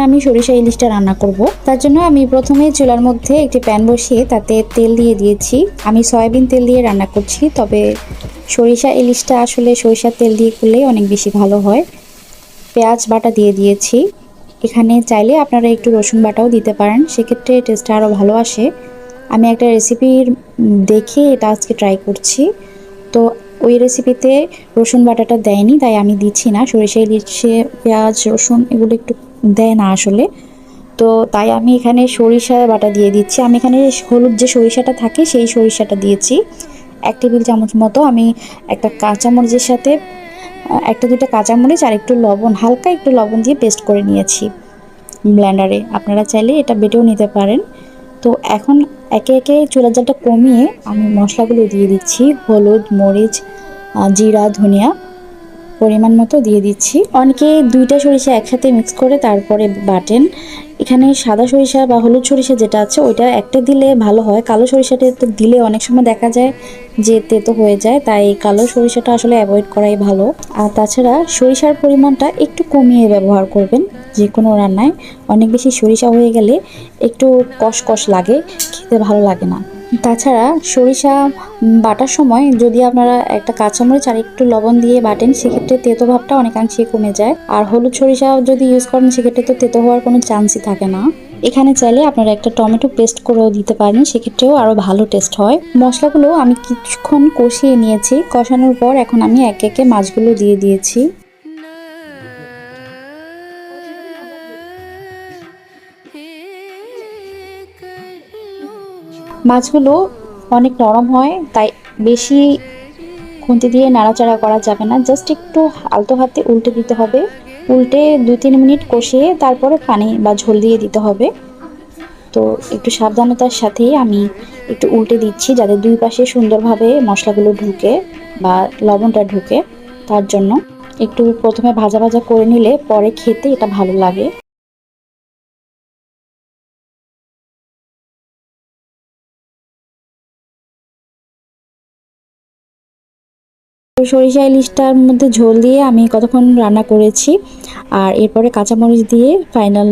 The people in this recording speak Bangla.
আমি সরিষা ইলিশটা রান্না করব। তার জন্য আমি প্রথমে চুলার মধ্যে একটি প্যান বসিয়ে তাতে তেল দিয়ে দিয়েছি। আমি সয়াবিন তেল দিয়ে রান্না করছি, তবে সরিষা ইলিশটা আসলে সরিষার তেল দিয়ে করলে অনেক বেশি ভালো হয়। পেঁয়াজ বাটা দিয়ে দিয়েছি। এখানে চাইলে আপনারা একটু রসুন বাটাও দিতে পারেন, সেক্ষেত্রে টেস্টটা আরও ভালো আসে। আমি একটা রেসিপির দেখে এটা আজকে ট্রাই করছি, তো ওই রেসিপিতে রসুন বাটাটা দেয়নি, তাই আমি দিচ্ছি না। সরিষা ইলিশে পেঁয়াজ রসুন এগুলো একটু দেয় না আসলে, তো তাই আমি এখানে সরিষা বাটা দিয়ে দিচ্ছি। আমি এখানে হলুদ যে সরিষাটা থাকে সেই সরিষাটা দিয়েছি 1 টেবিল চামচ মতো। আমি একটা কাঁচামরিচের সাথে একটা দুটো কাঁচামরিচ আর একটু লবণ, হালকা একটু লবণ দিয়ে পেস্ট করে নিয়েছি ব্লেন্ডারে। আপনারা চাইলে এটা বেটেও নিতে পারেন। তো এখন একে একে চুলার জালটা কমিয়ে আমি মশলাগুলো দিয়ে দিচ্ছি। হলুদ, মরিচ, জিরা, ধনিয়া পরিমাণ মতো দিয়ে দিচ্ছি। অনেকে 2টা সরিষা একসাথে মিক্স করে তারপরে বাটেন। এখানে সাদা সরিষা বা হলুদ সরিষা যেটা আছে ওইটা একটা দিলে ভালো হয়। কালো সরিষাটা তো দিলে অনেক সময় দেখা যায় যে তেতো হয়ে যায়, তাই কালো সরিষাটা আসলে অ্যাভয়েড করাই ভালো। আর তাছাড়া সরিষার পরিমাণটা একটু কমিয়ে ব্যবহার করবেন যে কোনো রান্নায়। অনেক বেশি সরিষা হয়ে গেলে একটু কষকষ লাগে, খেতে ভালো লাগে না। তাছাড়া সরিষা বাটার সময় যদি আপনারা একটা কাঁচামরিচ আর একটু লবণ দিয়ে বাটেন, সেক্ষেত্রে তেতো ভাবটা অনেকাংশে কমে যায়। আর হলুদ সরিষা যদি ইউজ করেন সেক্ষেত্রে তো তেতো হওয়ার কোনো চান্সই থাকে না। এখানে চাইলে আপনারা একটা টমেটো পেস্ট করেও দিতে পারেন, সেক্ষেত্রেও আরও ভালো টেস্ট হয়। মশলাগুলো আমি কিছুক্ষণ কষিয়ে নিয়েছি। কষানোর পর এখন আমি একে একে মাছগুলো দিয়ে দিয়েছি। মাছগুলো অনেক নরম হয়, তাই বেশি খুন্তি দিয়ে নাড়াচাড়া করা যাবে না, জাস্ট একটু আলতো হাতে উল্টে দিতে হবে। উল্টে 2-3 মিনিট কষিয়ে তারপরে পানি বা ঝোল দিয়ে দিতে হবে। তো একটু সাবধানতার সাথেই আমি একটু উল্টে দিচ্ছি, যাতে দুই পাশে সুন্দরভাবে মশলাগুলো ঢুকে বা লবণটা ঢুকে। তার জন্য একটু প্রথমে ভাজা ভাজা করে নিলে পরে খেতে এটা ভালো লাগে। সরিষা ইলিশটার মধ্যে ঝোল দিয়ে আমি কতক্ষণ রান্না করেছি, আর এরপরে কাঁচামরিচ দিয়ে ফাইনাল